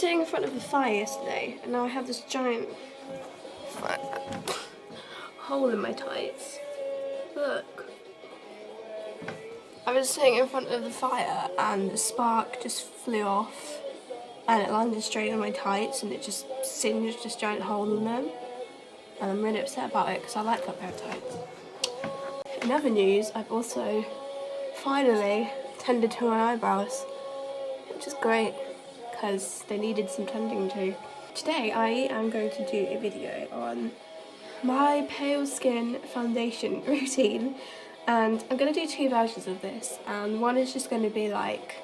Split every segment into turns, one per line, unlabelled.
sitting in front of the fire yesterday, and now I have this giant hole in my tights. Look. I was sitting in front of the fire and the spark just flew off and it landed straight on my tights and it just singed this giant hole in them. And I'm really upset about it because I like that pair of tights. In other news, I've also finally tended to my eyebrows, which is great because they needed some tending to. Today I am going to do a video on my pale skin foundation routine, and I'm going to do two versions of this, and one is just going to be like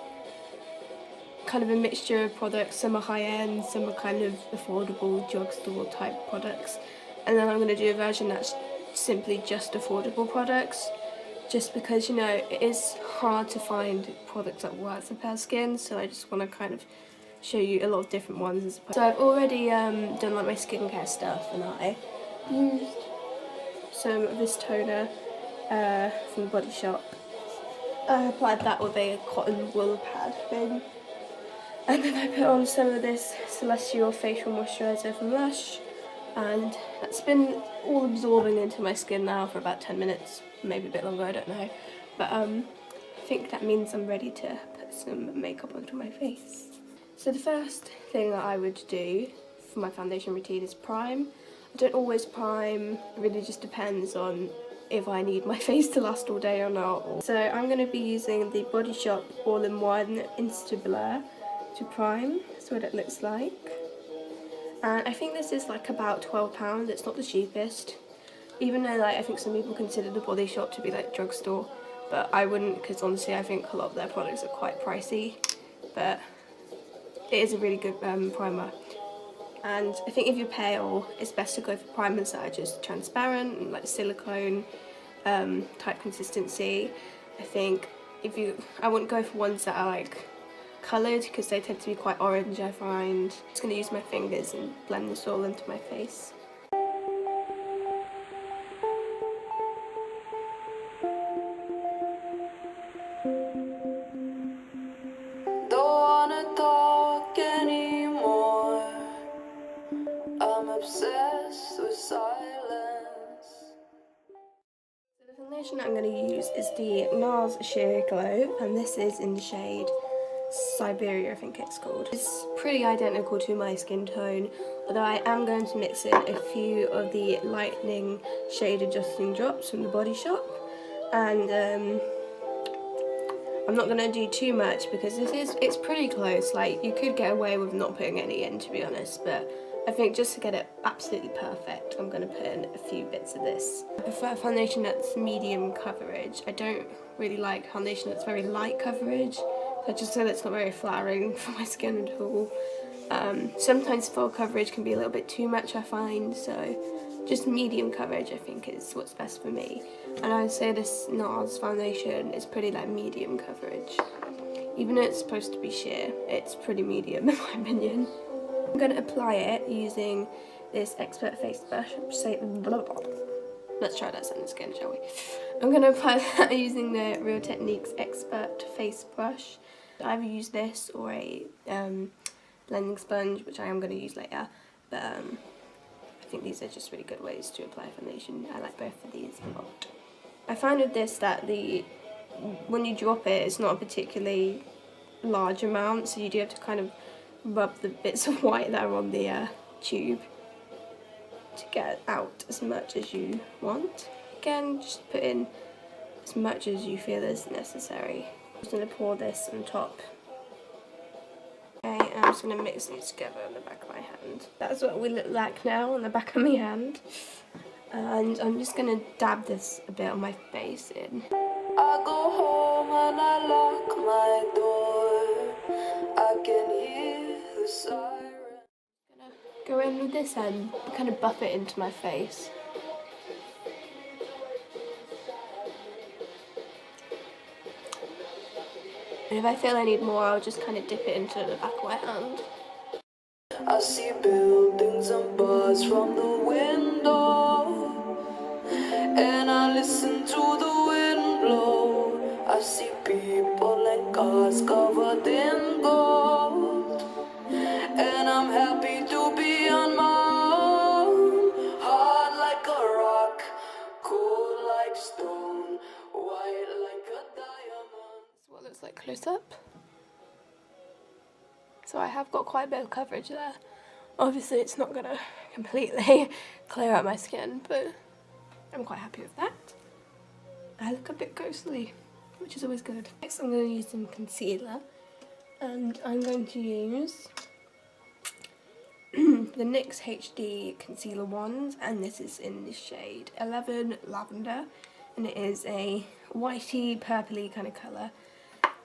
kind of a mixture of products. Some are high-end, some are kind of affordable drugstore type products, and then I'm going to do a version that's simply just affordable products, just because, you know, it is hard to find products that work for pale skin, so I just want to kind of show you a lot of different ones. So I've already done like my skincare stuff, and I used some of this toner from the Body Shop. I applied that with a cotton wool pad thing, and then I put on some of this Celestial facial moisturiser from Lush, and that's been all absorbing into my skin now for about 10 minutes, maybe a bit longer, I don't know, but I think that means I'm ready to put some makeup onto my face. So the first thing that I would do for my foundation routine is prime. I don't always prime, it really just depends on if I need my face to last all day or not. So I'm going to be using the Body Shop All-in-One Instablur to prime. That's what it looks like. And I think this is like about £12, it's not the cheapest. Even though like I think some people consider the Body Shop to be like drugstore, but I wouldn't, because honestly I think a lot of their products are quite pricey. But it is a really good primer. And I think if you're pale, it's best to go for primers that are just transparent and like silicone type consistency. I think I wouldn't go for ones that are like coloured because they tend to be quite orange, I find. I'm just going to use my fingers and blend this all into my face.
Obsessed with silence.
So the foundation that I'm going to use is the Nars Sheer Glow, and this is in the shade Siberia, I think it's called. It's pretty identical to my skin tone, although I am going to mix in a few of the lightening shade adjusting drops from the Body Shop, and I'm not going to do too much because it's pretty close. Like, you could get away with not putting any in, to be honest, but I think just to get it absolutely perfect, I'm going to put in a few bits of this. I prefer foundation that's medium coverage. I don't really like foundation that's very light coverage. I just feel it's not very flattering for my skin at all. Sometimes full coverage can be a little bit too much, I find, so just medium coverage I think is what's best for me. And I would say this Nars foundation is pretty like medium coverage. Even though it's supposed to be sheer, it's pretty medium in my opinion. I'm going to apply it using this Expert Face Brush. Let's try that sentence again, shall we? I'm going to apply that using the Real Techniques Expert Face Brush. I either use this or a blending sponge, which I am going to use later, but I think these are just really good ways to apply foundation. I like both of these a lot. I find with this that when you drop it, it's not a particularly large amount, so you do have to kind of rub the bits of white that are on the tube to get out as much as you want. Again, just put in as much as you feel is necessary. I'm just going to pour this on top. Okay, and I'm just going to mix these together on the back of my hand. That's what we look like now on the back of my hand. And I'm just going to dab this a bit on my face in.
I go home and I lock my door. I can hear the siren.
I'm gonna go in with this and kind of buff it into my face. And if I feel I need more, I'll just kind of dip it into the back of my hand.
I see buildings and bars from the window, and I listen to the wind blow. I see people and cars covered in gold, and ready to be on my own. Hard like a rock, cold like stone, white like a diamond.
That's what it looks like close up. So I have got quite a bit of coverage there. Obviously it's not gonna completely clear out my skin, but I'm quite happy with that. I look a bit ghostly, which is always good. Next I'm going to use some concealer, and I'm going to use the NYX HD concealer wand, and this is in the shade 11 Lavender, and it is a whitey purpley kind of colour,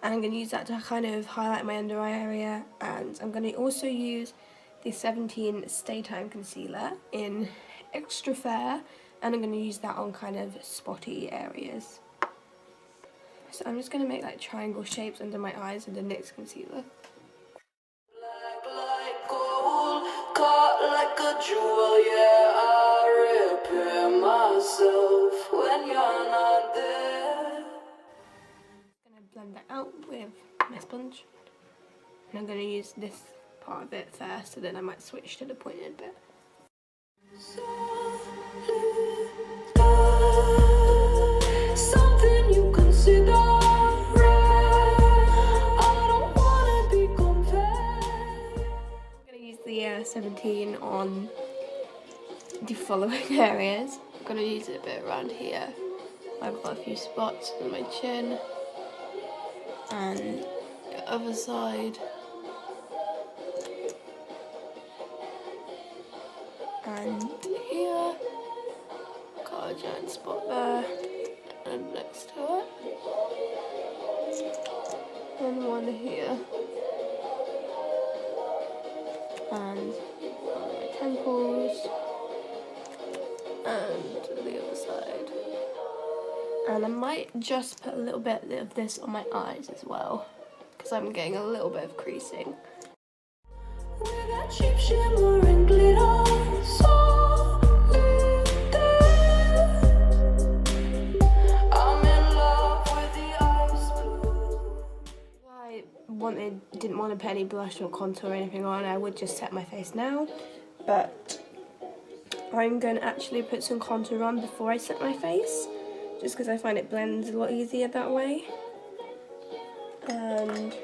and I'm going to use that to kind of highlight my under eye area. And I'm going to also use the 17 Stay Time concealer in Extra Fair, and I'm going to use that on kind of spotty areas. So I'm just going to make like triangle shapes under my eyes with the NYX concealer.
Black like gold, caught like a jewel, yeah, I repair myself when you're not there.
I'm going to blend that out with my sponge, and I'm going to use this part of it first, and then I might switch to the pointed bit.
Something you consider rare. I don't wanna be compared.
I'm going to use the 17 on the following areas. I'm going to use it a bit around here. I've got a few spots on my chin, and the other side, and here. Got a giant spot there, and next to it, and one here, and on my temples, and the other side. And I might just put a little bit of this on my eyes as well, because I'm getting a little bit of creasing.
We got cheap shimmer and glitter, solid there. I'm in love with the ice blue.
I didn't want to put any blush or contour or anything on, I would just set my face now, but I'm going to actually put some contour on before I set my face, just because I find it blends a lot easier that way. And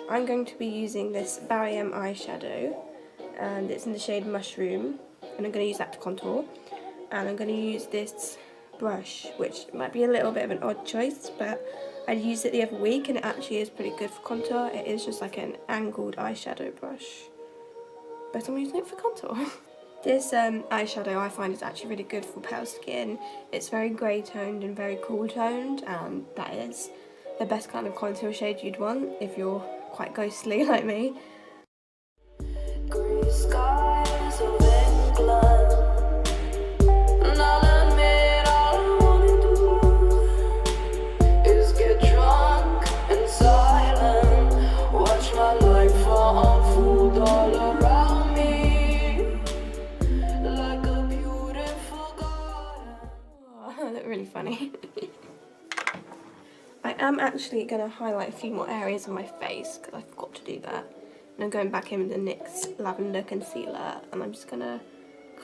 I'm going to be using this Barry M eyeshadow, and it's in the shade Mushroom, and I'm going to use that to contour. And I'm going to use this brush, which might be a little bit of an odd choice, but I used it the other week and it actually is pretty good for contour. It is just like an angled eyeshadow brush, but I'm using it for contour. This eyeshadow I find is actually really good for pale skin. It's very grey toned and very cool toned, and that is the best kind of contour shade you'd want if you're quite ghostly like me.
Grey skies of England, and I'll admit all I wanna do is get drunk and silent, watch my life unfold all around me like a beautiful garden.
Oh, I look really funny. I am actually going to highlight a few more areas of my face because I forgot to do that. And I'm going back in with the NYX Lavender concealer, and I'm just going to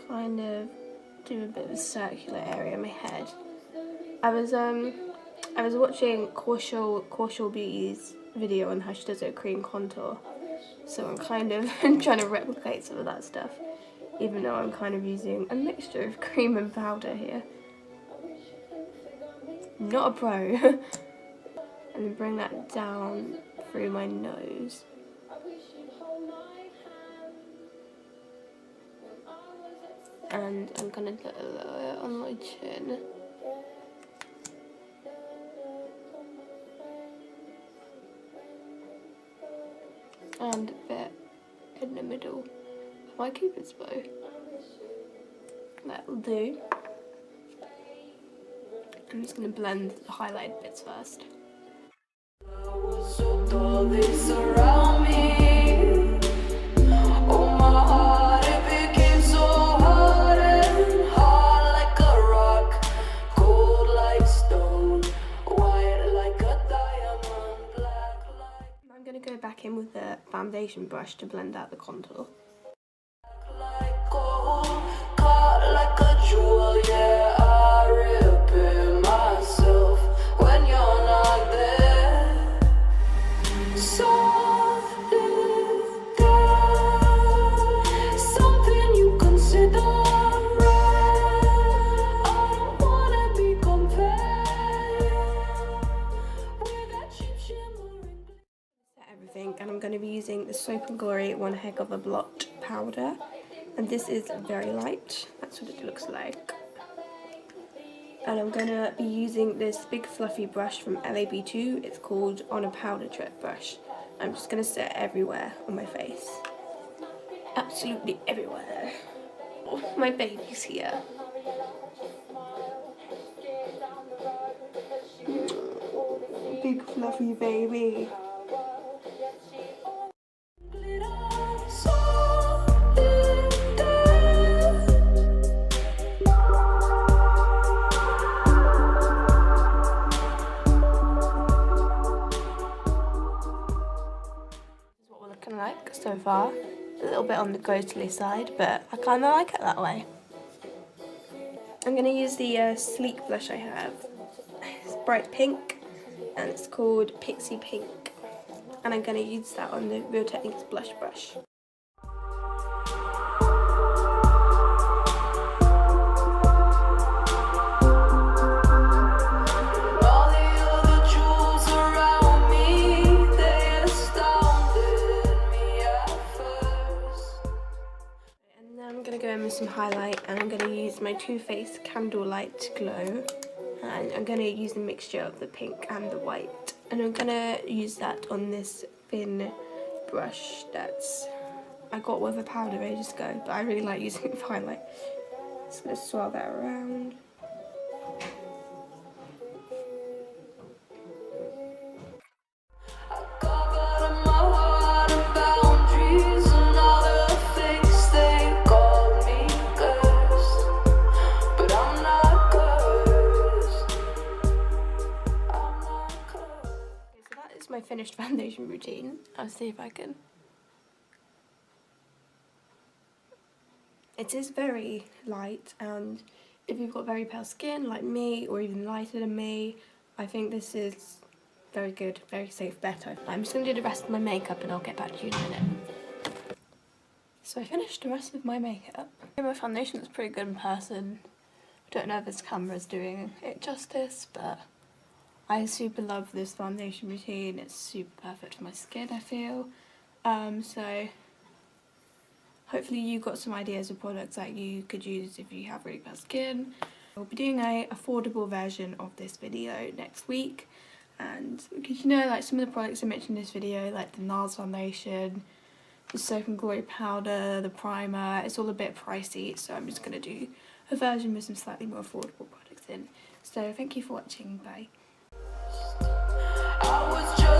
kind of do a bit of a circular area in my head. I was watching Kaushal Beauty's video on how she does her cream contour, so I'm kind of trying to replicate some of that stuff, even though I'm kind of using a mixture of cream and powder here. Not a pro. And then bring that down through my nose. And I'm gonna put a little bit on my chin. And a bit in the middle of my Cupid's bow. That'll do. I'm just gonna blend the highlighted bits first.
So tall they surround me. Oh my heart, it became so hard and hard like a rock, cold like stone, white like a diamond, black like.
I'm going to go back in with the foundation foundation brush to blend out the contour.
Like gold, caught like a jewel, yeah, I repair myself when you're not there. Softly down, something you consider rare. I don't wanna be compared with that cheap shimmering.
Everything, and I'm going to be using the Soap & Glory One Heck of a Blot powder, and this is very light. That's what it looks like. And I'm going to be using this big fluffy brush from LAB2. It's called On a Powder Trip brush. I'm just going to set it everywhere on my face, absolutely everywhere. Oh, my baby's here. Big fluffy baby. Like so far, a little bit on the ghostly side, but I kind of like it that way. I'm going to use the sleek blush I have. It's bright pink and it's called Pixie Pink, and I'm going to use that on the Real Techniques blush brush. Some highlight, and I'm going to use my Too Faced Candlelight Glow, and I'm going to use a mixture of the pink and the white, and I'm going to use that on this thin brush that's I got with a powder ages ago, but I really like using it for highlight. Just going to swirl that around. My finished foundation routine. I'll see if I can. It is very light, and if you've got very pale skin like me, or even lighter than me, I think this is very good, very safe bet. I'm just going to do the rest of my makeup and I'll get back to you in a minute. So I finished the rest of my makeup. My foundation is pretty good in person. I don't know if this camera is doing it justice, but I super love this foundation routine. It's super perfect for my skin, I feel. So hopefully you got some ideas of products that you could use if you have really bad skin. I'll be doing an affordable version of this video next week, and because you know, like some of the products I mentioned in this video, like the Nars foundation, the Soap & Glory powder, the primer, it's all a bit pricey, so I'm just going to do a version with some slightly more affordable products in. So thank you for watching, bye.
I was just